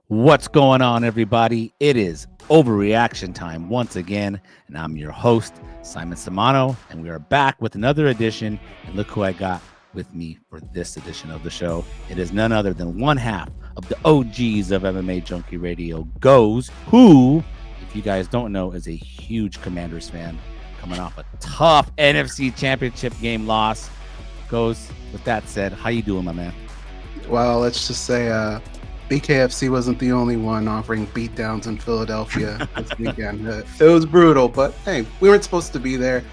What's going on, everybody? It is Overreaction Time once again, and I'm your host, Simon Samano, and we are back with another edition. And look who I got with me for this edition of the show. It is none other than one half of the OGs of MMA Junkie Radio, Goze, who, if you guys don't know, is a huge Commanders fan, coming off a tough NFC Championship game loss. Goze, with that said, how you doing, my man? Well, let's just say BKFC wasn't the only one offering beatdowns in Philadelphia this weekend. It was brutal, but hey, we weren't supposed to be there.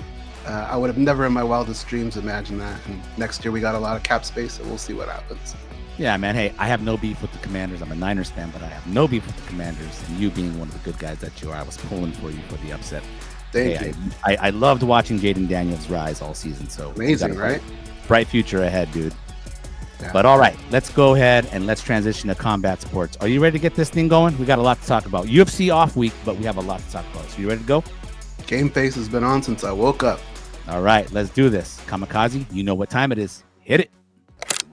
I would have never in my wildest dreams imagined that. And next year we got a lot of cap space, so we'll see what happens. Yeah, man. Hey, I have no beef with the Commanders. I'm a Niners fan, but I have no beef with the Commanders. And you being one of the good guys that you are, I was pulling for you for the upset. Thank you. I loved watching Jaden Daniels rise all season. So amazing, right? Bright future ahead, dude. Yeah. But all right, let's go ahead and let's transition to combat sports. Are you ready to get this thing going? We got a lot to talk about. UFC off week, but we have a lot to talk about. So you ready to go? Game face has been on since I woke up. All right, let's do this. Kamikaze, you know what time it is. Hit it.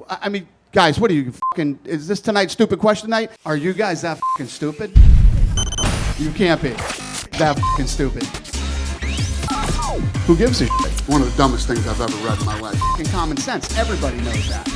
I mean, guys, what are you fucking? Is this tonight's stupid question night? Are you guys that fucking stupid? You can't be that fucking stupid. Who gives a shit? One of the dumbest things I've ever read in my life. Fucking common sense. Everybody knows that.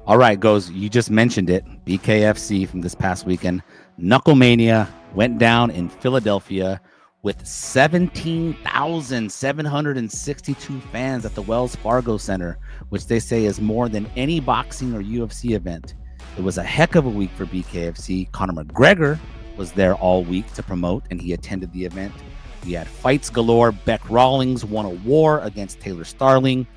All right, Goze, you just mentioned it. BKFC from this past weekend. KnuckleMania went down in Philadelphia with 17,762 fans at the Wells Fargo Center, which they say is more than any boxing or UFC event. It was a heck of a week for BKFC. Conor McGregor was there all week to promote, and he attended the event. We had fights galore. Beck Rawlings won a war against Taylor Starling.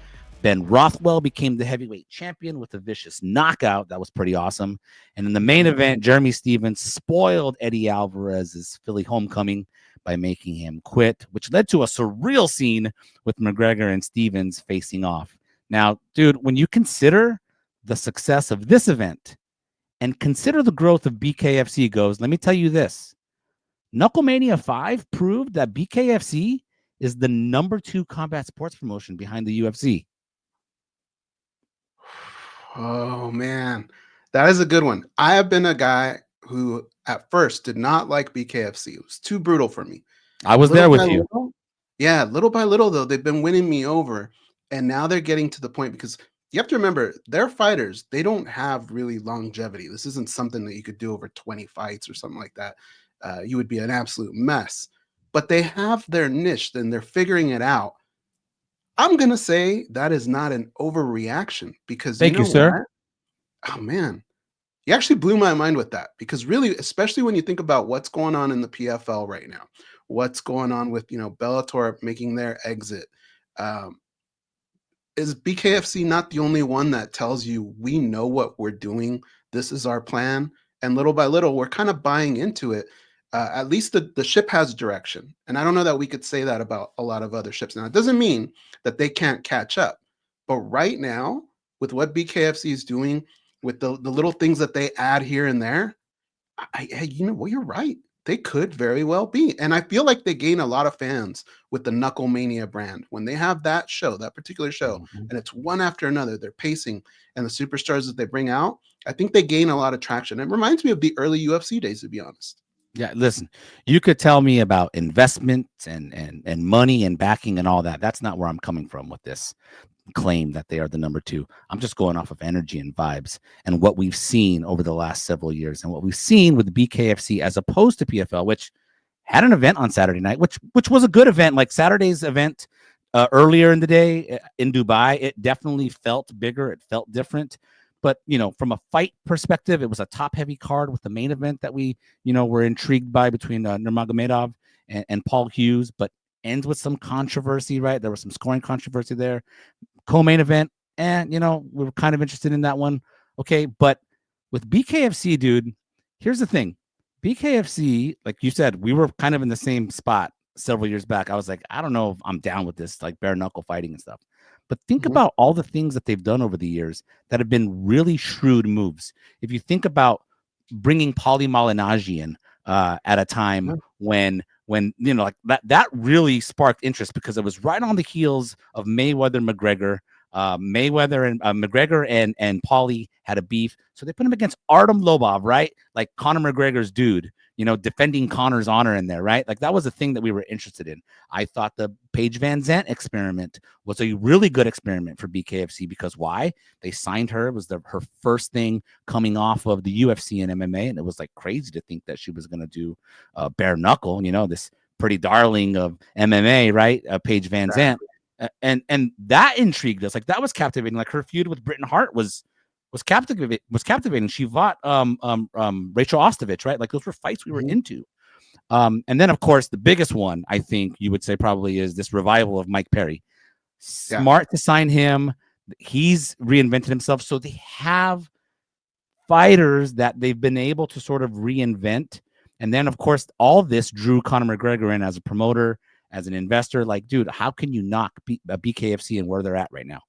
Ben Rothwell became the heavyweight champion with a vicious knockout. That was pretty awesome. And in the main event, Jeremy Stephens spoiled Eddie Alvarez's Philly homecoming by making him quit, which led to a surreal scene with McGregor and Stephens facing off. Now, dude, when you consider the success of this event and consider the growth of BKFC Goze, let me tell you this. KnuckleMania 5 proved that BKFC is the #2 combat sports promotion behind the UFC. Oh, man. That is a good one. I have been a guy who at first did not like BKFC. It was too brutal for me. I was there with you. Yeah, little by little, though, they've been winning me over. And now they're getting to the point because you have to remember, they're fighters. They don't have really longevity. This isn't something that you could do over 20 fights or something like that. You would be an absolute mess. But they have their niche, and they're figuring it out. I'm going to say that is not an overreaction because Thank you, sir. What? Oh, man. You actually blew my mind with that because really, especially when you think about what's going on in the PFL right now, what's going on with, Bellator making their exit. Is BKFC not the only one that tells you we know what we're doing? This is our plan. And little by little, we're kind of buying into it. At least the ship has direction. And I don't know that we could say that about a lot of other ships. Now, it doesn't mean that they can't catch up. But right now, with what BKFC is doing, with the little things that they add here and there, you're right. They could very well be. And I feel like they gain a lot of fans with the KnuckleMania brand. When they have that show, that particular show, and it's one after another, they're pacing, and the superstars that they bring out, I think they gain a lot of traction. It reminds me of the early UFC days, to be honest. Yeah, listen, you could tell me about investments and money and backing and all that. That's not where I'm coming from with this claim that they are the #2. I'm just going off of energy and vibes and what we've seen over the last several years and what we've seen with the BKFC as opposed to PFL, which had an event on Saturday night, which was a good event. Like Saturday's event earlier in the day in Dubai, it definitely felt bigger. It felt different. But, from a fight perspective, it was a top-heavy card with the main event that we, were intrigued by between Nurmagomedov and Paul Hughes, but ends with some controversy, right? There was some scoring controversy there. Co-main event, and, we were kind of interested in that one. Okay, but with BKFC, dude, here's the thing. BKFC, like you said, we were kind of in the same spot several years back. I was like, I don't know if I'm down with this, like bare-knuckle fighting and stuff. But think about all the things that they've done over the years that have been really shrewd moves. If you think about bringing Paulie Malignaggi in at a time when like that really sparked interest because it was right on the heels of Mayweather McGregor. Mayweather and McGregor and Paulie had a beef, so they put him against Artem Lobov, right? Like Conor McGregor's dude, defending Conor's honor in there, right? Like that was the thing that we were interested in. I thought the Paige Van Zandt experiment was a really good experiment for BKFC because why? They signed her. It was her first thing coming off of the UFC and MMA, and it was like crazy to think that she was going to do bare knuckle, this pretty darling of MMA, right? Paige Van Zandt. And that intrigued us. Like that was captivating. Like her feud with Britain Hart was captivating. She fought Rachel Ostovich, right? Like those were fights we were into. And then of course the biggest one I think you would say probably is this revival of Mike Perry. Smart to sign him. He's reinvented himself. So they have fighters that they've been able to sort of reinvent. And then of course all this drew Conor McGregor in as a promoter, as an investor. Like, dude, how can you knock BKFC and where they're at right now?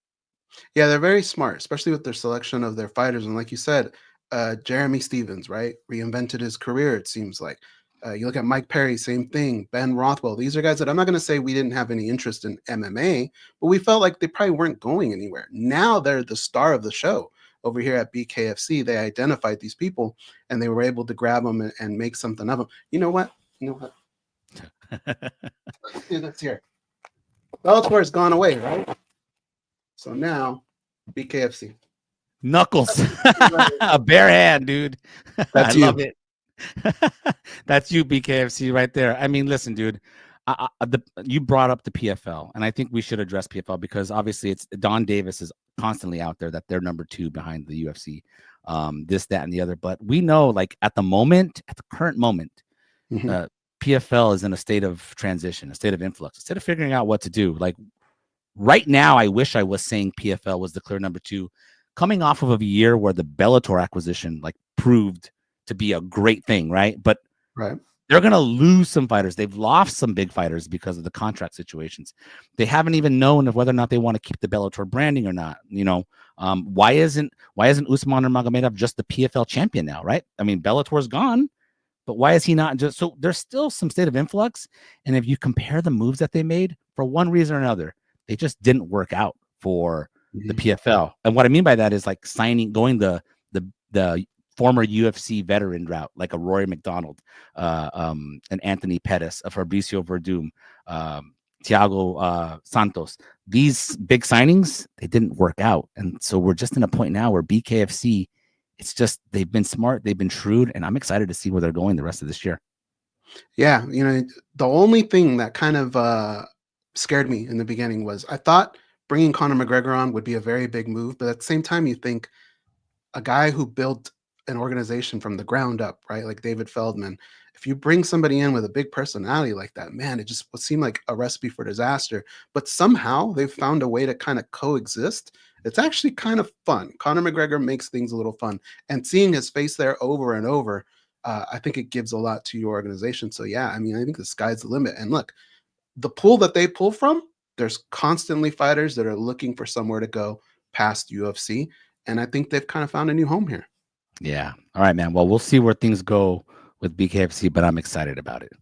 Yeah, they're very smart, especially with their selection of their fighters. And like you said, Jeremy Stevens, right, reinvented his career, it seems like. You look at Mike Perry, same thing. Ben Rothwell. These are guys that I'm not going to say we didn't have any interest in MMA, but we felt like they probably weren't going anywhere. Now they're the star of the show. Over here at BKFC, they identified these people and they were able to grab them and make something of them. You know what? Let's do this here. Bellator has gone away, right? So now, BKFC. Knuckles. A bare hand, dude. That's I love it. That's you, BKFC, right there. I mean, listen, dude. You brought up the PFL, and I think we should address PFL because obviously it's Don Davis is constantly out there that they're number 2 behind the UFC, this, that, and the other. But we know, like at the current moment, PFL is in a state of transition, a state of influx, instead of figuring out what to do. Like right now, I wish I was saying PFL was the clear number 2, coming off of a year where the Bellator acquisition like proved to be a great thing, right? But they're going to lose some fighters. They've lost some big fighters because of the contract situations. They haven't even known of whether or not they want to keep the Bellator branding or not. Why isn't Usman or Magomedov just the PFL champion now, right? I mean, Bellator's gone, but why is he not just? So there's still some state of influx. And if you compare the moves that they made, for one reason or another, they just didn't work out for the PFL. And what I mean by that is like going the former UFC veteran route, like a Rory McDonald, an Anthony Pettis, a Fabricio Verdum, Thiago Santos. These big signings, they didn't work out. And so we're just in a point now where BKFC, it's just they've been smart, they've been shrewd, and I'm excited to see where they're going the rest of this year. Yeah, the only thing that kind of scared me in the beginning was I thought bringing Conor McGregor on would be a very big move, but at the same time, you think a guy who built an organization from the ground up, right? Like David Feldman. If you bring somebody in with a big personality like that, man, it just would seem like a recipe for disaster. But somehow they've found a way to kind of coexist. It's actually kind of fun. Conor McGregor makes things a little fun. And seeing his face there over and over, I think it gives a lot to your organization. So yeah, I mean, I think the sky's the limit. And look, the pool that they pull from, there's constantly fighters that are looking for somewhere to go past UFC. And I think they've kind of found a new home here. Yeah. All right, man. Well, we'll see where things go with BKFC, but I'm excited about it.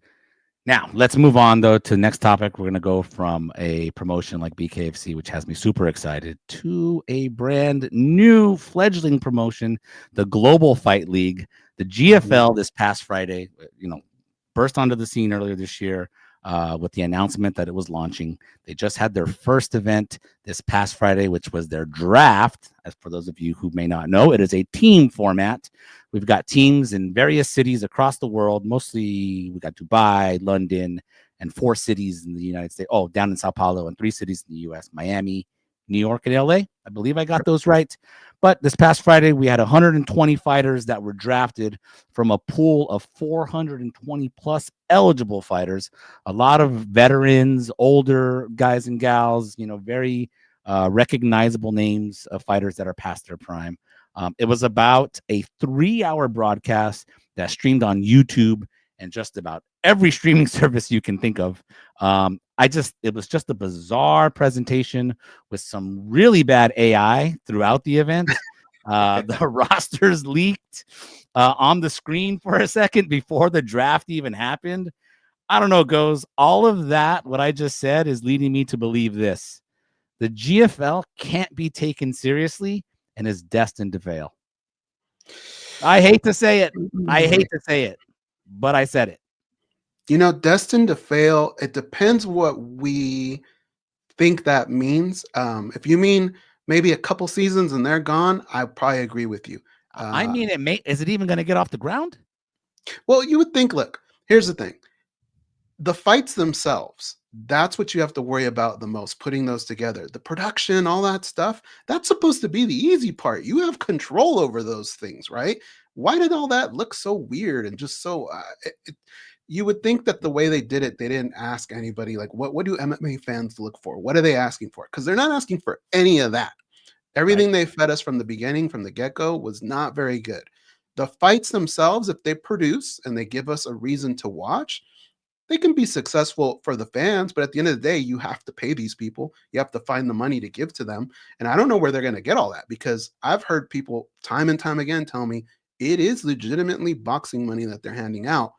Now, let's move on, though, to the next topic. We're going to go from a promotion like BKFC, which has me super excited, to a brand new fledgling promotion, the Global Fight League. The GFL this past Friday, burst onto the scene earlier this year with the announcement that it was launching. They just had their first event this past Friday, which was their draft. As for those of you who may not know, it is a team format. We've got teams in various cities across the world. Mostly we got Dubai, London, and 4 cities in the United States. Oh, down in Sao Paulo, and 3 cities in the US, Miami, New York, and LA. I believe I got those right. But this past Friday, we had 120 fighters that were drafted from a pool of 420 plus eligible fighters. A lot of veterans, older guys and gals, very recognizable names of fighters that are past their prime. It was about a 3-hour broadcast that streamed on YouTube and just about every streaming service you can think of. It was just a bizarre presentation with some really bad AI throughout the event. The rosters leaked on the screen for a second before the draft even happened. I don't know, Goze. All of that, what I just said, is leading me to believe this, The GFL can't be taken seriously and is destined to fail. I hate to say it. But I said it. Destined to fail, it depends what we think that means. If you mean maybe a couple seasons and they're gone, I probably agree with you. I mean, is it even going to get off the ground? Well, you would think, look, here's the thing. The fights themselves, that's what you have to worry about the most, putting those together. The production, all that stuff, that's supposed to be the easy part. You have control over those things, right? Why did all that look so weird and just so you would think that the way they did it, they didn't ask anybody, like, what do MMA fans look for? What are they asking for? Because they're not asking for any of that. Everything they fed us from the beginning, from the get-go, was not very good. The fights themselves, if they produce and they give us a reason to watch, they can be successful for the fans, but at the end of the day, you have to pay these people. You have to find the money to give to them. And I don't know where they're going to get all that, because I've heard people time and time again tell me it is legitimately boxing money that they're handing out.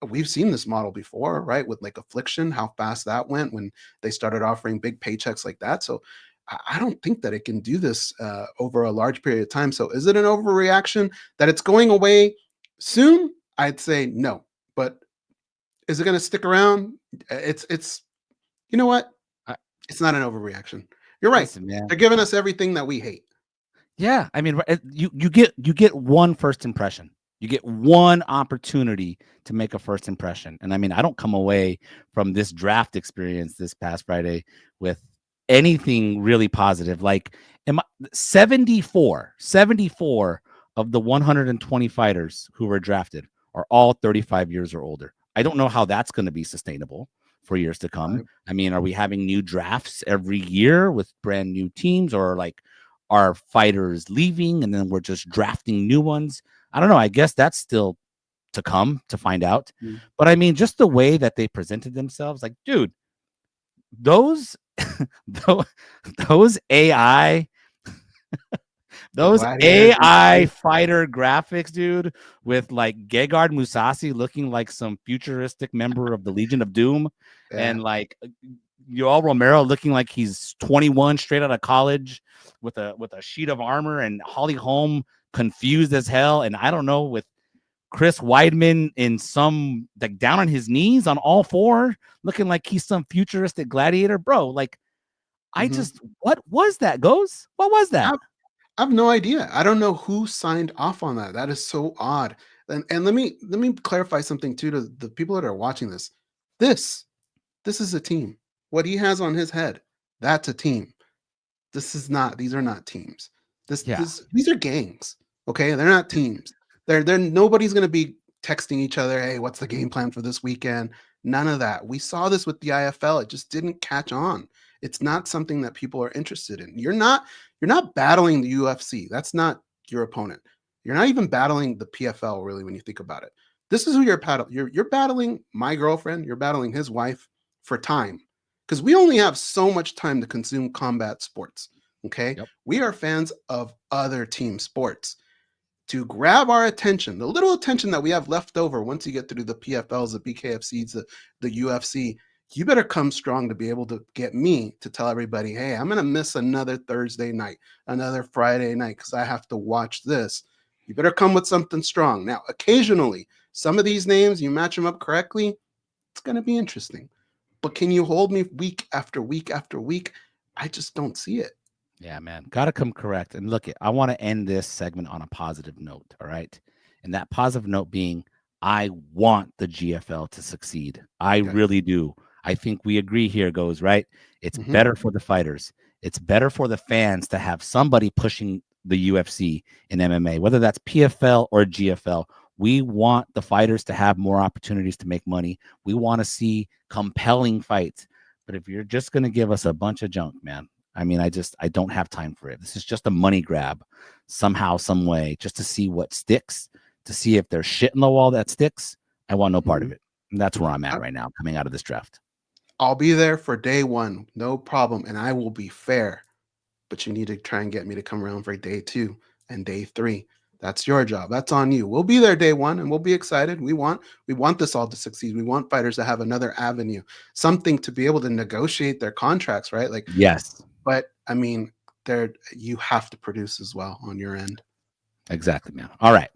We've seen this model before, right? With like Affliction, how fast that went when they started offering big paychecks like that. So I don't think that it can do this over a large period of time. So is it an overreaction that it's going away soon? I'd say no. But is it going to stick around? It's you know what? It's not an overreaction. You're right. Listen, man. They're giving us everything that we hate. Yeah, I mean, you get one first impression. You get one opportunity to make a first impression. And I mean, I don't come away from this draft experience this past Friday with anything really positive. Like 74 of the 120 fighters who were drafted are all 35 years or older. I don't know how that's going to be sustainable for years to come. Right. I mean, are we having new drafts every year with brand new teams, or like are fighters leaving and then we're just drafting new ones? I don't know. I guess that's still to come to find out. But I mean, just the way that they presented themselves, like, dude, those AI fighter graphics, dude, with like Gegard Mousasi looking like some futuristic member of the Legion of Doom, and like Yoel Romero looking like he's 21 straight out of college with a sheet of armor, and Holly Holm confused as hell, and I don't know, with Chris Weidman in some, like, down on his knees on all four, looking like he's some futuristic gladiator, bro. Like, I just, what was that, Goze? What was that? I have no idea. I don't know who signed off on that. That is so odd. And let me clarify something too to the people that are watching this. This is a team. What he has on his head, that's a team. These are not teams. These are gangs. Okay, they're not teams. They're nobody's gonna be texting each other, hey, what's the game plan for this weekend? None of that. We saw this with the IFL. It just didn't catch on. It's not something that people are interested in. You're not battling the UFC. That's not your opponent. You're not even battling the PFL, really, when you think about it. This is who you're battling. You're battling my girlfriend. You're battling his wife for time, because we only have so much time to consume combat sports. Okay, we are fans of other team sports. To grab our attention, the little attention that we have left over once you get through the PFLs, the BKFCs, the UFC, you better come strong to be able to get me to tell everybody, hey, I'm going to miss another Thursday night, another Friday night, because I have to watch this. You better come with something strong. Now, occasionally, some of these names, you match them up correctly, it's going to be interesting. But can you hold me week after week after week? I just don't see it. Yeah, man. Got to come correct. And look, I want to end this segment on a positive note, all right? And that positive note being, I want the GFL to succeed. I really do. I think we agree here, Goze, right? It's better for the fighters. It's better for the fans to have somebody pushing the UFC in MMA, whether that's PFL or GFL. We want the fighters to have more opportunities to make money. We want to see compelling fights. But if you're just going to give us a bunch of junk, man, I mean, I don't have time for it. This is just a money grab somehow, some way, just to see what sticks, to see if there's shit in the wall that sticks. I want no part of it. And that's where I'm at right now, coming out of this draft. I'll be there for day one, no problem. And I will be fair, but you need to try and get me to come around for day 2 and day 3. That's your job. That's on you. We'll be there day 1 and we'll be excited. We want this all to succeed. We want fighters to have another avenue, something to be able to negotiate their contracts, right? Like, yes. But I mean, you have to produce as well on your end. Exactly, man. All right,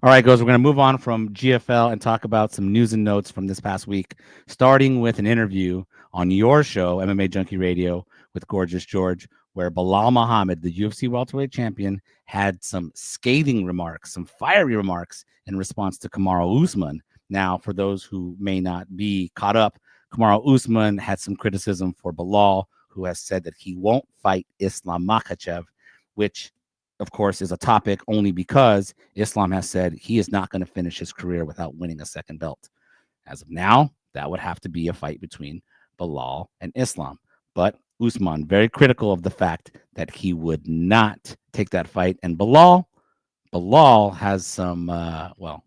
Goze. We're going to move on from GFL and talk about some news and notes from this past week, starting with an interview on your show, MMA Junkie Radio, with Gorgeous George, where Belal Muhammad, the UFC welterweight champion, had some scathing remarks, some fiery remarks in response to Kamaru Usman. Now, for those who may not be caught up, Kamaru Usman had some criticism for Belal, who has said that he won't fight Islam Makhachev, which, of course, is a topic only because Islam has said he is not going to finish his career without winning a second belt. As of now, that would have to be a fight between Belal and Islam. But Usman, very critical of the fact that he would not take that fight. And Belal has some,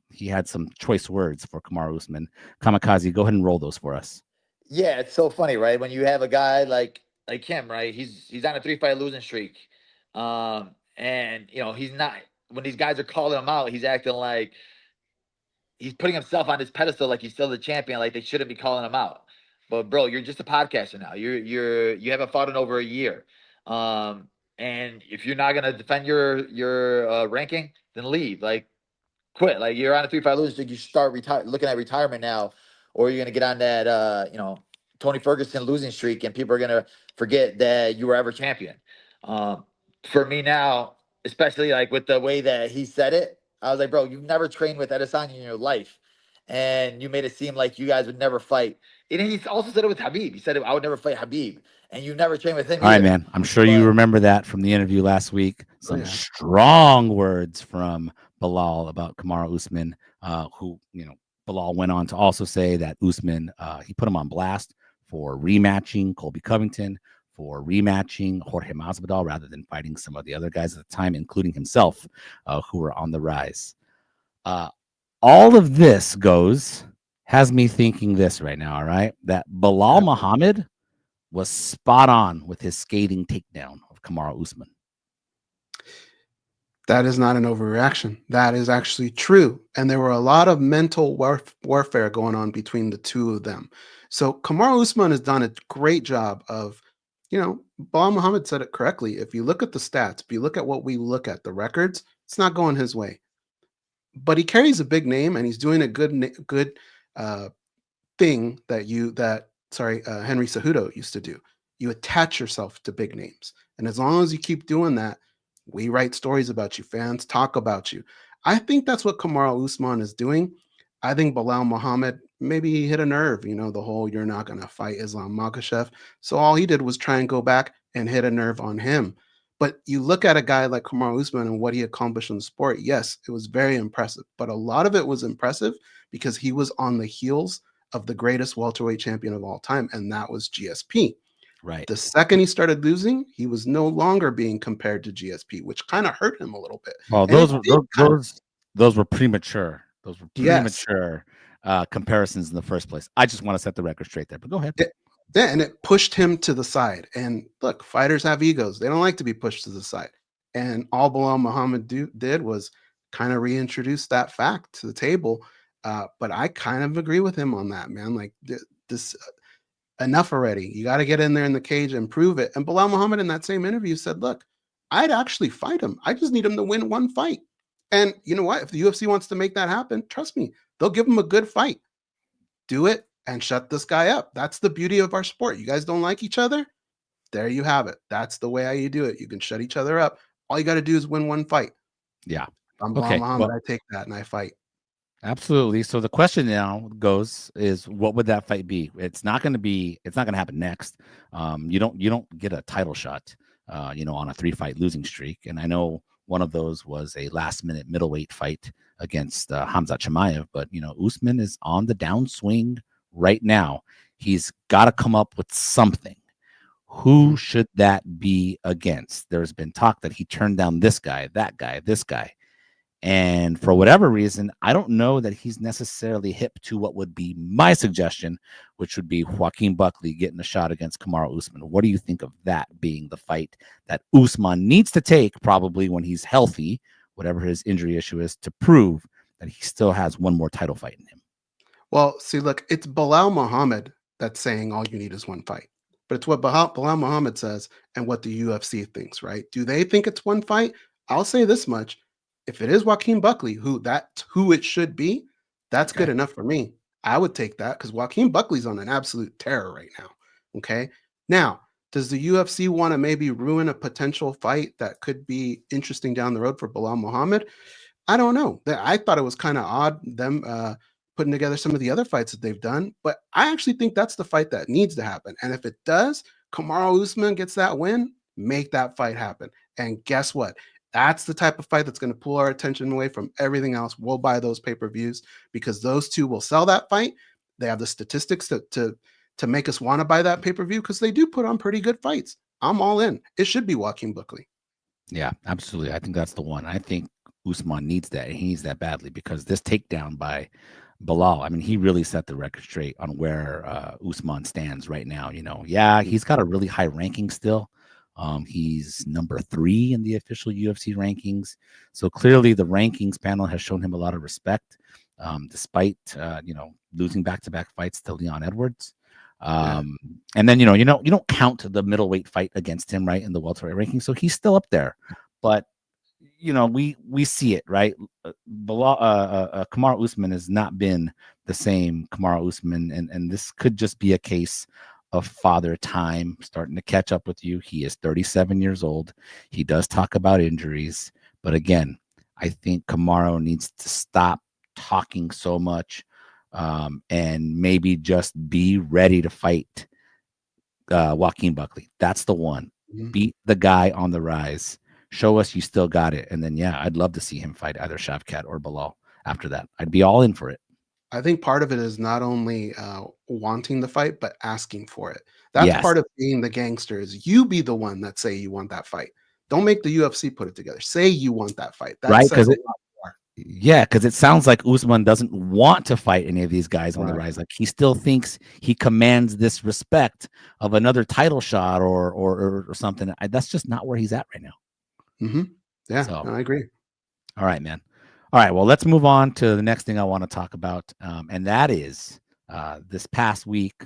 he had some choice words for Kamaru Usman. Kamikaze, go ahead and roll those for us. Yeah, it's so funny, right? When you have a guy like him, right? He's on a 3-fight losing streak. And he's not, when these guys are calling him out, he's acting like he's putting himself on this pedestal like he's still the champion, like they shouldn't be calling him out. But bro, you're just a podcaster now. You haven't fought in over a year. And if you're not gonna defend your ranking, then leave. Like, quit. Like, you're on a 3-fight losing streak. You start looking at retirement now, or you're gonna get on that Tony Ferguson losing streak, and people are gonna forget that you were ever champion. For me now, especially like with the way that he said it, I was like, bro, you've never trained with Adesanya in your life, and you made it seem like you guys would never fight. And he also said it with Habib. He said, I would never fight Habib, and you never trained with him. All right, man. I'm sure you remember that from the interview last week. Some strong words from Belal about Kamaru Usman, who, Belal went on to also say that Usman, he put him on blast for rematching Colby Covington, for rematching Jorge Masvidal rather than fighting some of the other guys at the time, including himself, who were on the rise. All of this has me thinking this right now, all right, that Belal Muhammad was spot on with his skating takedown of Kamaru Usman. That is not an overreaction. That is actually true. And there were a lot of mental warfare going on between the two of them. So Kamaru Usman has done a great job of, Belal Muhammad said it correctly. If you look at the stats, if you look at what we look at, the records, it's not going his way. But he carries a big name, and he's doing a good thing that Henry Cejudo used to do. You attach yourself to big names. And as long as you keep doing that, we write stories about you. Fans talk about you. I think that's what Kamaru Usman is doing. I think Belal Muhammad, maybe he hit a nerve, the whole you're not going to fight Islam Makhachev. So all he did was try and go back and hit a nerve on him. But you look at a guy like Kamaru Usman and what he accomplished in the sport, yes, it was very impressive. But a lot of it was impressive because he was on the heels of the greatest welterweight champion of all time, and that was GSP. Right. The second he started losing, he was no longer being compared to GSP, which kind of hurt him a little bit. Well, those were premature. Those were premature comparisons in the first place. I just want to set the record straight there, but go ahead. Yeah, and it pushed him to the side. And look, fighters have egos. They don't like to be pushed to the side. And all Belal Muhammad did was kind of reintroduce that fact to the table. But I kind of agree with him on that, man. Like, this enough already. You got to get in there in the cage and prove it. And Belal Muhammad in that same interview said, look, I'd actually fight him. I just need him to win one fight. And you know what? If the UFC wants to make that happen, trust me, they'll give him a good fight. Do it and shut this guy up. That's the beauty of our sport. You guys don't like each other? There you have it. That's the way how you do it. You can shut each other up. All you got to do is win one fight. Yeah. I'm Belal Muhammad. I take that and I fight. Absolutely. So the question now is what would that fight be? It's not going to happen next. You don't get a title shot, on a 3-fight losing streak. And I know one of those was a last-minute middleweight fight against Hamza Chimaev, but Usman is on the downswing right now. He's got to come up with something. Who should that be against? There's been talk that he turned down this guy, that guy, this guy. And for whatever reason, I don't know that he's necessarily hip to what would be my suggestion, which would be Joaquin Buckley getting a shot against Kamaru Usman. What do you think of that being the fight that Usman needs to take probably when he's healthy, whatever his injury issue is, to prove that he still has one more title fight in him? Well, see, look, it's Belal Muhammad that's saying all you need is one fight. but it's what Belal Muhammad says and what the UFC thinks, right? Do they think it's one fight? I'll say this much. If it is Joaquin Buckley, that's who it should be, that's Okay. good enough for me. I would take that because Joaquin Buckley's on an absolute terror right now. Okay. Now, does the UFC want to maybe ruin a potential fight that could be interesting down the road for Belal Muhammad? I don't know. I thought it was kind of odd them putting together some of the other fights that they've done, but I actually think that's the fight that needs to happen. And if it does, Kamaru Usman gets that win, make that fight happen. And guess what? That's the type of fight that's going to pull our attention away from everything else. We'll buy those pay-per-views because those two will sell that fight. They have the statistics to make us want to buy that pay-per-view because they do put on pretty good fights. I'm all in. It should be Joaquin Buckley. Yeah, absolutely. I think that's the one. I think Usman needs that. He needs that badly because this takedown by Belal, I mean, he really set the record straight on where Usman stands right now. Yeah, he's got a really high ranking still. He's number 3 in the official UFC rankings. So clearly the rankings panel has shown him a lot of respect, despite, losing back-to-back fights to Leon Edwards. And then, you don't count the middleweight fight against him, right, in the welterweight ranking. So he's still up there, but we see it, right? Kamaru Usman has not been the same Kamaru Usman, and this could just be a case of father time starting to catch up with you. He is 37 years old. He does talk about injuries, but again, I think Kamaru needs to stop talking so much, and maybe just be ready to fight Joaquin Buckley. That's the one. Beat the guy on the rise. Show us you still got it. And then, yeah, I'd love to see him fight either Shavkat or Belal after that. I'd be all in for it. I think part of it is not only wanting the fight, but asking for it. That's Yes. part of being the gangster is you be the one that say you want that fight. Don't make the UFC put it together. Say you want that fight. That Right? says Because it sounds like Usman doesn't want to fight any of these guys on the rise. Like he still thinks he commands this respect of another title shot or something. That's just not where he's at right now. Yeah, So, I agree. All right, man. All right, well, let's move on to the next thing I want to talk about, and that is this past week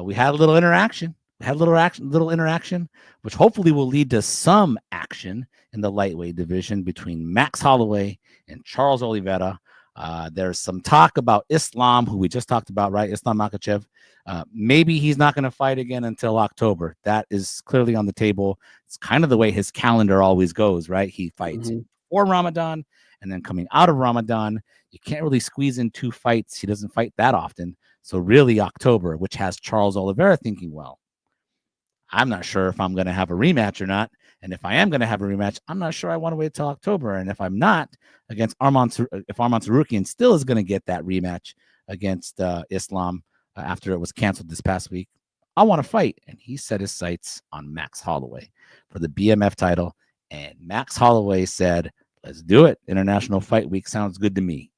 we had a little interaction. We had a little interaction, which hopefully will lead to some action in the lightweight division between Max Holloway and Charles Oliveira. There's some talk about Islam, who we just talked about, right? Islam Makhachev. Maybe he's not going to fight again until October. That is clearly on the table. It's kind of the way his calendar always goes, right? He fights before Ramadan and then coming out of Ramadan. You can't really squeeze in 2 fights. He doesn't fight that often. So really October, which has Charles Oliveira thinking, well, I'm not sure if I'm going to have a rematch or not. And if I am going to have a rematch, I'm not sure I want to wait till October. And if I'm not, against if Arman Tsarukyan still is going to get that rematch against Islam after it was canceled this past week, I want to fight. And he set his sights on Max Holloway for the BMF title. And Max Holloway said, let's do it. International Fight Week sounds good to me.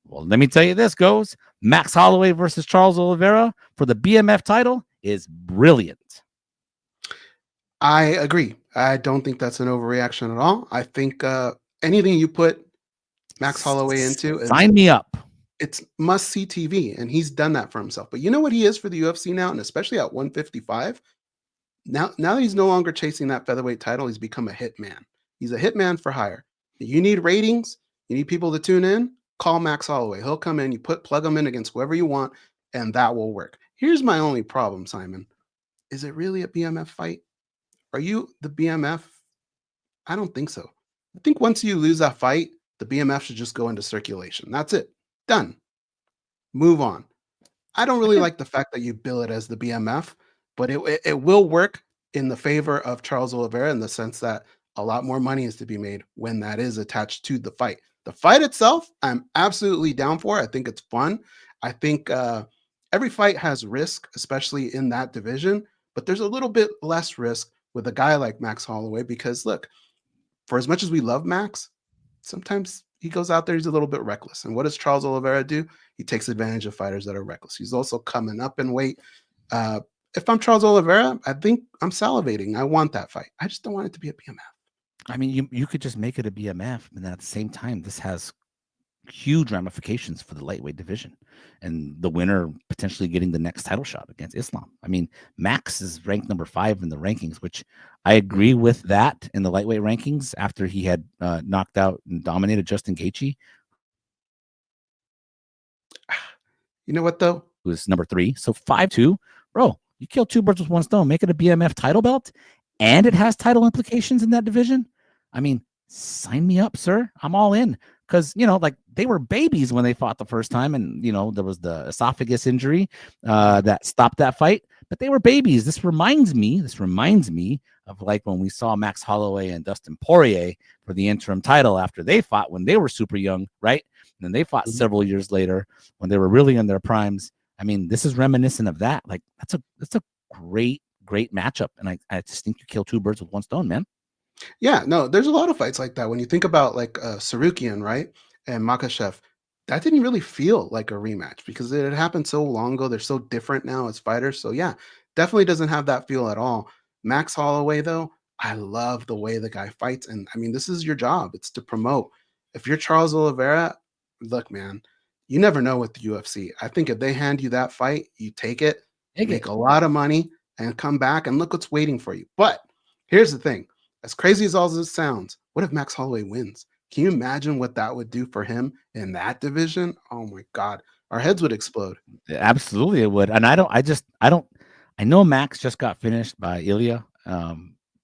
Well, let me tell you this, Goze. Max Holloway versus Charles Oliveira for the BMF title is brilliant. I agree. I don't think that's an overreaction at all. I think anything you put Max Holloway into, sign me up. It's must-see TV, and he's done that for himself. But you know what he is for the UFC now, and especially at 155? Now that he's no longer chasing that featherweight title, he's become a hitman. He's a hitman for hire. You need ratings, you need people to tune in, call Max Holloway. He'll come in, you plug him in against whoever you want, and that will work. Here's my only problem, Simon. Is it really a BMF fight? Are you the BMF? I don't think so. I think once you lose that fight, the BMF should just go into circulation. That's it. Done. Move on. I don't really like the fact that you bill it as the BMF, but it will work in the favor of Charles Oliveira in the sense that a lot more money is to be made when that is attached to the fight. The fight itself, I'm absolutely down for. I think it's fun. I think every fight has risk, especially in that division, but there's a little bit less risk with a guy like Max Holloway because, look, for as much as we love Max, sometimes he goes out there, he's a little bit reckless. And what does Charles Oliveira do? He takes advantage of fighters that are reckless. He's also coming up in weight. If I'm Charles Oliveira, I think I'm salivating. I want that fight. I just don't want it to be a BMF. I mean, you could just make it a BMF, and then at the same time, this has huge ramifications for the lightweight division, and the winner potentially getting the next title shot against Islam. I mean, Max is ranked number 5 in the rankings, which I agree with that in the lightweight rankings after he had knocked out and dominated Justin Gaethje. You know what though? Who is number 3. So 5-2, bro. You kill 2 birds with 1 stone. Make it a BMF title belt, and it has title implications in that division. I mean, sign me up, sir. I'm all in. Because, like they were babies when they fought the first time, and there was the esophagus injury that stopped that fight. But they were babies. This reminds me of like when we saw Max Holloway and Dustin Poirier for the interim title after they fought when they were super young, right? And then they fought several years later when they were really in their primes. I mean, this is reminiscent of that. Like that's a great matchup, and I just think you kill 2 birds with 1 stone, man. Yeah, no, there's a lot of fights like that. When you think about like Sarukian, right, and Makhachev, that didn't really feel like a rematch because it had happened so long ago. They're so different now as fighters. So yeah, definitely doesn't have that feel at all. Max Holloway, though, I love the way the guy fights. And I mean, this is your job. It's to promote. If you're Charles Oliveira, look, man, you never know with the UFC. I think if they hand you that fight, you take it, make a lot of money, and come back and look what's waiting for you. But here's the thing. As crazy as all this sounds, what if Max Holloway wins? Can you imagine what that would do for him in that division? Oh my God, our heads would explode. Absolutely, it would. And I know Max just got finished by Ilya,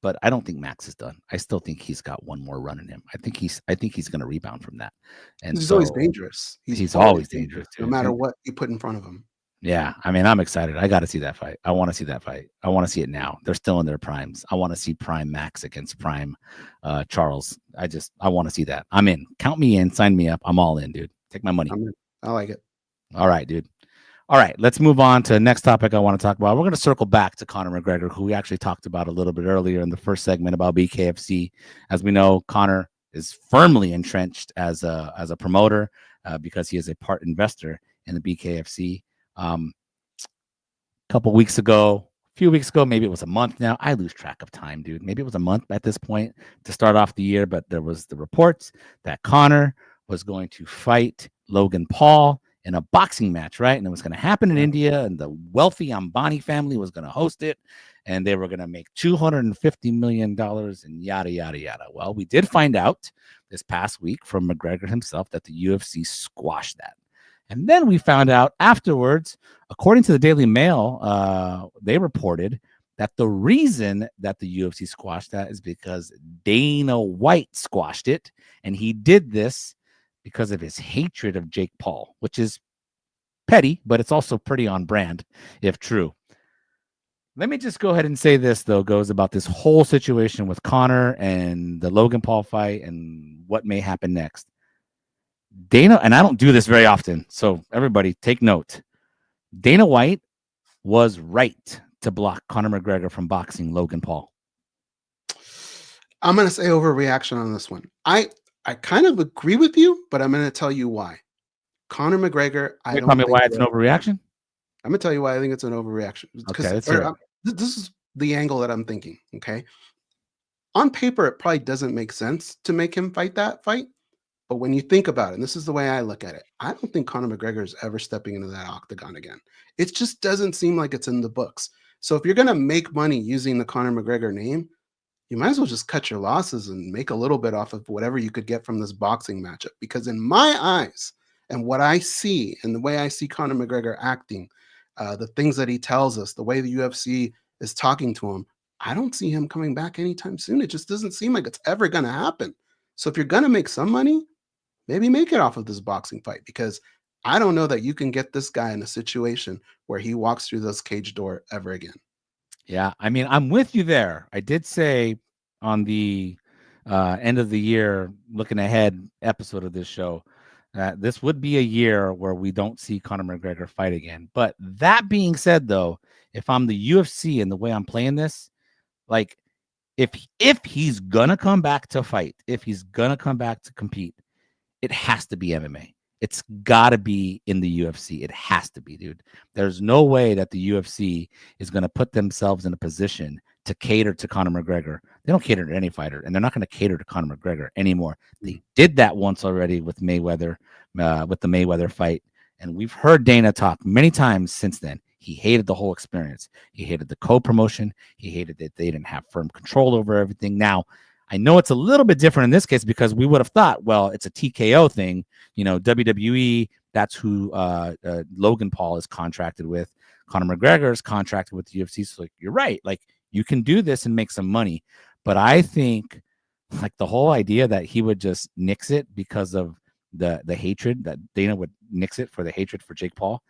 but I don't think Max is done. I still think he's got one more run in him. I think he's going to rebound from that. And he's always dangerous. He's always dangerous, no matter what you put in front of him. Yeah, I mean, I'm excited. I got to see that fight. I want to see that fight. I want to see it now. They're still in their primes. I want to see prime Max against prime Charles. I want to see that. I'm in. Count me in. Sign me up. I'm all in, dude. Take my money. I like it. All right, dude. All right, let's move on to the next topic I want to talk about. We're going to circle back to Conor McGregor, who we actually talked about a little bit earlier in the first segment about BKFC. As we know, Conor is firmly entrenched as a promoter because he is a part investor in the BKFC. A few weeks ago, maybe it was a month now. I lose track of time, dude. Maybe it was a month at this point to start off the year, but there was the reports that Conor was going to fight Logan Paul in a boxing match, right? And it was going to happen in India, and the wealthy Ambani family was going to host it, and they were going to make $250 million and yada, yada, yada. Well, we did find out this past week from McGregor himself that the UFC squashed that. And then we found out afterwards, according to the Daily Mail, they reported that the reason that the UFC squashed that is because Dana White squashed it. And he did this because of his hatred of Jake Paul, which is petty, but it's also pretty on brand, if true. Let me just go ahead and say this, though, Goze, about this whole situation with Conor and the Logan Paul fight and what may happen next. Dana, and I don't do this very often, so everybody take note. Dana White was right to block Conor McGregor from boxing Logan Paul. I'm going to say overreaction on this one. I kind of agree with you, but I'm going to tell you why. Conor McGregor, Tell me why it's an overreaction? I'm going to tell you why I think it's an overreaction. Okay, this is the angle that I'm thinking, okay? On paper, it probably doesn't make sense to make him fight that fight. But when you think about it, and this is the way I look at it, I don't think Conor McGregor is ever stepping into that octagon again. It just doesn't seem like it's in the books. So if you're going to make money using the Conor McGregor name, you might as well just cut your losses and make a little bit off of whatever you could get from this boxing matchup. Because in my eyes, and what I see, and the way I see Conor McGregor acting, the things that he tells us, the way the UFC is talking to him, I don't see him coming back anytime soon. It just doesn't seem like it's ever going to happen. So if you're going to make some money, maybe make it off of this boxing fight, because I don't know that you can get this guy in a situation where he walks through this cage door ever again. Yeah, I mean, I'm with you there. I did say on the end of the year, looking ahead episode of this show, this would be a year where we don't see Conor McGregor fight again. But that being said, though, if I'm the UFC and the way I'm playing this, like if he's gonna come back to fight, if he's gonna come back to compete, it has to be MMA. It's got to be in the UFC. It has to be, dude. There's no way that the UFC is going to put themselves in a position to cater to Conor McGregor. They don't cater to any fighter, and they're not going to cater to Conor McGregor anymore. They did that once already with Mayweather, with the Mayweather fight, and we've heard Dana talk many times since then. He hated the whole experience. He hated the co-promotion. He hated that they didn't have firm control over everything. Now, I know it's a little bit different in this case because we would have thought, well, it's a TKO thing. You know, WWE, that's who Logan Paul is contracted with. Conor McGregor is contracted with the UFC. So, like, you're right. Like, you can do this and make some money. But I think, like, the whole idea that he would just nix it because of the hatred, that Dana would nix it for the hatred for Jake Paul,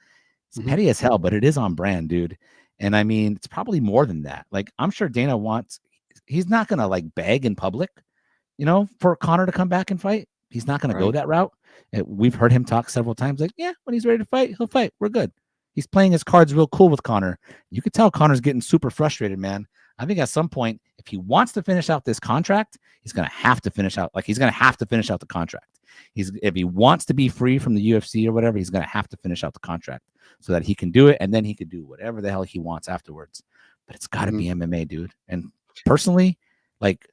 it's petty as hell, but it is on brand, dude. And I mean, it's probably more than that. Like, I'm sure Dana he's not going to like beg in public, you know, for Conor to come back and fight. He's not going to go that route. We've heard him talk several times like, yeah, when he's ready to fight, he'll fight. We're good. He's playing his cards real cool with Conor. You could tell Conor's getting super frustrated, man. I think at some point, if he wants to finish out this contract, he's going to have to finish out. Like, he's going to have to finish out the contract. If he wants to be free from the UFC or whatever, he's going to have to finish out the contract so that he can do it. And then he could do whatever the hell he wants afterwards. But it's got to be MMA, dude. And personally, like,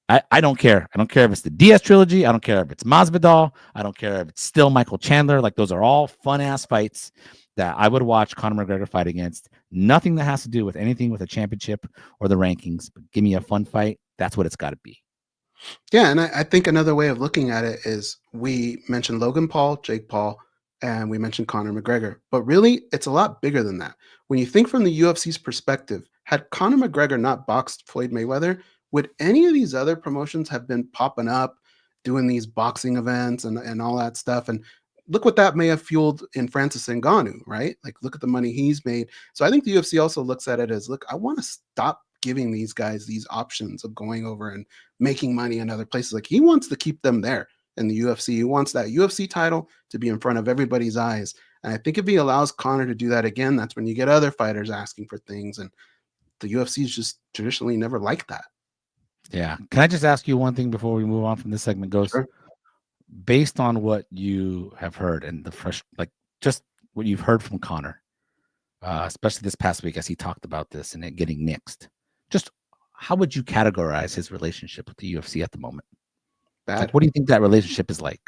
I don't care. I don't care if it's the Diaz trilogy. I don't care if it's Masvidal. I don't care if it's still Michael Chandler. Like, those are all fun ass fights that I would watch Conor McGregor fight against. Nothing that has to do with anything with a championship or the rankings. But give me a fun fight. That's what it's got to be. Yeah, and I think another way of looking at it is we mentioned Logan Paul, Jake Paul, and we mentioned Conor McGregor. But really, it's a lot bigger than that. When you think from the UFC's perspective, had Conor McGregor not boxed Floyd Mayweather, would any of these other promotions have been popping up, doing these boxing events and all that stuff? And look what that may have fueled in Francis Ngannou, right? Like, look at the money he's made. So I think the UFC also looks at it as, look, I want to stop giving these guys these options of going over and making money in other places. Like, he wants to keep them there in the UFC. He wants that UFC title to be in front of everybody's eyes. And I think if he allows Conor to do that again, that's when you get other fighters asking for things. And the UFC's just traditionally never liked that. Yeah. Can I just ask you one thing before we move on from this segment, Goze? Sure. Based on what you have heard and just what you've heard from Conor, especially this past week as he talked about this and it getting nixed, just how would you categorize his relationship with the UFC at the moment? Bad. Like, what do you think that relationship is like?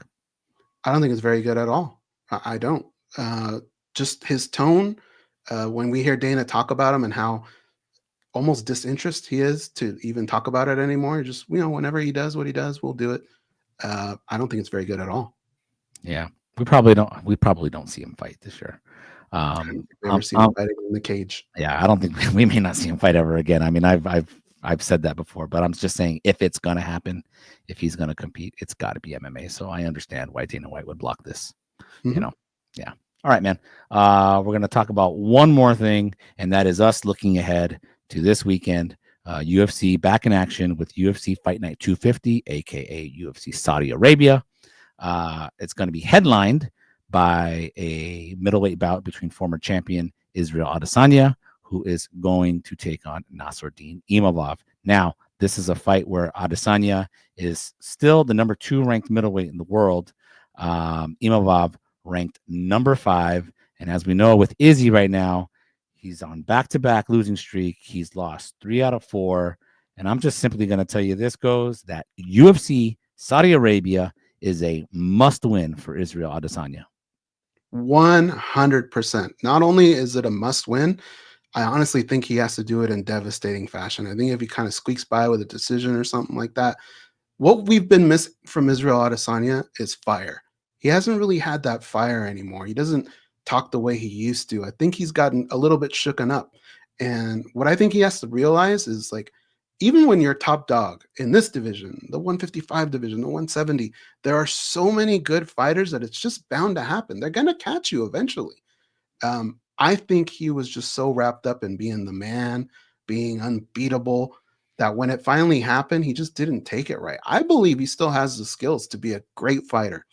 I don't think it's very good at all. I don't. Just his tone, when we hear Dana talk about him and how almost disinterest he is to even talk about it anymore. Just, whenever he does what he does, we'll do it. I don't think it's very good at all. Yeah, we probably don't see him fight this year. Never seen him fighting in the cage. Yeah, I don't think we may not see him fight ever again. I mean, I've said that before, but I'm just saying, if it's gonna happen, if he's gonna compete, it's got to be MMA. So I understand why Dana White would block this. Mm-hmm. Yeah. All right, man. We're gonna talk about one more thing, and that is us looking ahead to this weekend. UFC back in action with UFC Fight Night 250, aka UFC Saudi Arabia. It's going to be headlined by a middleweight bout between former champion Israel Adesanya, who is going to take on Nasruddin Imavov. Now, this is a fight where Adesanya is still the number 2 ranked middleweight in the world. Imavov ranked number 5. And as we know with Izzy right now, he's on back-to-back losing streak. He's lost 3 out of 4. And I'm just simply going to tell you this goes that UFC Saudi Arabia is a must-win for Israel Adesanya. 100%. Not only is it a must-win, I honestly think he has to do it in devastating fashion. I think if he kind of squeaks by with a decision or something like that, what we've been missing from Israel Adesanya is fire. He hasn't really had that fire anymore. He doesn't talk the way he used to. I think he's gotten a little bit shooken up. And what I think he has to realize is, like, even when you're top dog in this division, the 155 division, the 170, there are so many good fighters that it's just bound to happen. They're going to catch you eventually. I think he was just so wrapped up in being the man, being unbeatable, that when it finally happened, he just didn't take it right. I believe he still has the skills to be a great fighter,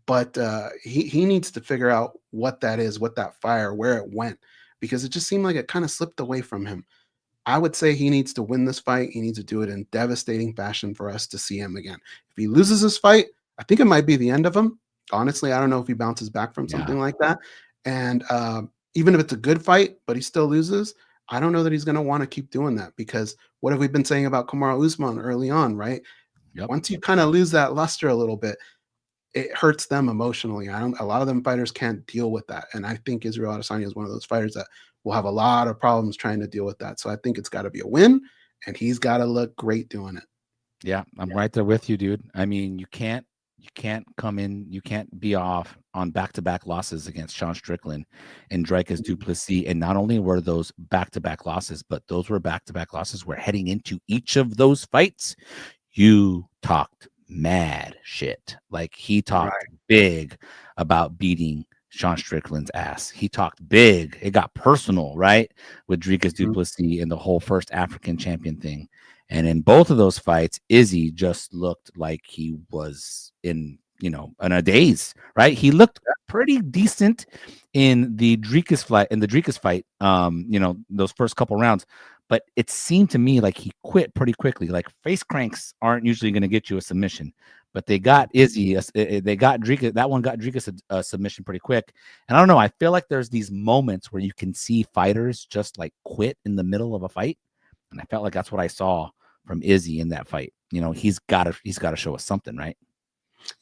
but he needs to figure out what that is, what that fire, where it went, because it just seemed like it kind of slipped away from him. I would say he needs to win this fight. He needs to do it in devastating fashion for us to see him again. If he loses this fight, I think it might be the end of him. Honestly, I don't know if he bounces back from something like that. And even if it's a good fight, but he still loses, I don't know that he's going to want to keep doing that, because what have we been saying about Kamaru Usman early on, right? Yep. Once you kind of lose that luster a little bit, it hurts them emotionally. A lot of them fighters can't deal with that. And I think Israel Adesanya is one of those fighters that will have a lot of problems trying to deal with that. So I think it's got to be a win, and he's got to look great doing it. Yeah, I'm right there with you, dude. I mean, you can't come in, you can't be off on back-to-back losses against Sean Strickland and Dricus du Plessis. And not only were those back-to-back losses, but those were back-to-back losses where heading into each of those fights, you talked mad shit. Like, he talked big about beating Sean Strickland's ass. He talked big. It got personal, right? With Dricus du Plessis and the whole first African champion thing. And in both of those fights, Izzy just looked like he was in a daze, right? He looked pretty decent in the Dricus fight, those first couple rounds. But it seemed to me like he quit pretty quickly. Like, face cranks aren't usually going to get you a submission, but they got Izzy. They got Dricus. That one got Dricus a submission pretty quick. And I don't know. I feel like there's these moments where you can see fighters just like quit in the middle of a fight, and I felt like that's what I saw from Izzy in that fight. He's got to show us something, right?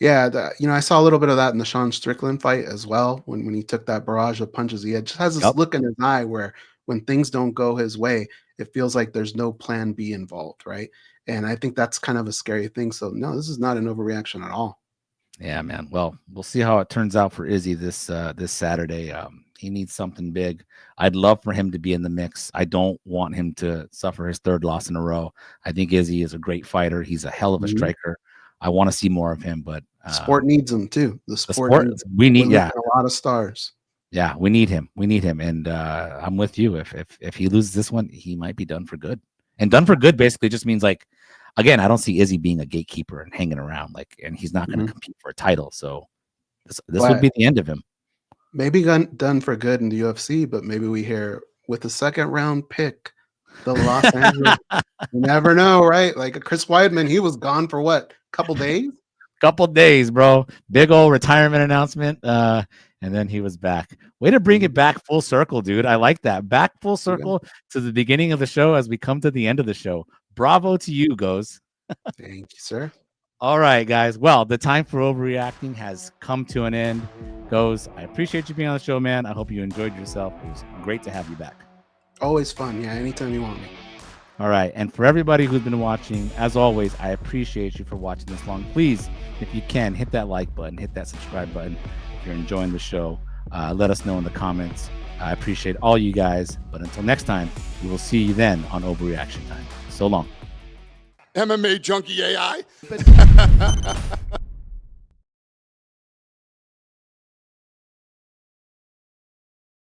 Yeah, I saw a little bit of that in the Sean Strickland fight as well. When he took that barrage of punches, he just has this look in his eye where when things don't go his way, it feels like there's no plan B involved, right? And I think that's kind of a scary thing. So no, this is not an overreaction at all. Yeah, man. Well, we'll see how it turns out for Izzy this Saturday. He needs something big. I'd love for him to be in the mix. I don't want him to suffer his third loss in a row. I think Izzy is a great fighter. He's a hell of a striker. I want to see more of him, but sport needs him too. The sport needs him. We need a lot of stars. Yeah, we need him. And I'm with you. If he loses this one, he might be done for good. And done for good basically just means, like, again, I don't see Izzy being a gatekeeper and hanging around, and he's not going to compete for a title. So this would be the end of him. Maybe done for good in the UFC, but maybe we hear with a second round pick, the Los Angeles. You never know, right? Like Chris Weidman, he was gone for what? Couple days, bro. Big old retirement announcement. And then he was back. Way to bring it back full circle, dude. I like that. Back full circle to the beginning of the show as we come to the end of the show. Bravo to you, Goze. Thank you, sir. All right, guys. Well, the time for overreacting has come to an end. Goze, I appreciate you being on the show, man. I hope you enjoyed yourself. It was great to have you back. Always fun. Yeah, anytime you want me. All right. And for everybody who's been watching, as always, I appreciate you for watching this long. Please, if you can, hit that like button, hit that subscribe button. If you're enjoying the show, let us know in the comments. I appreciate all you guys. But until next time, we will see you then on Overreaction Time. So long. MMA Junkie AI.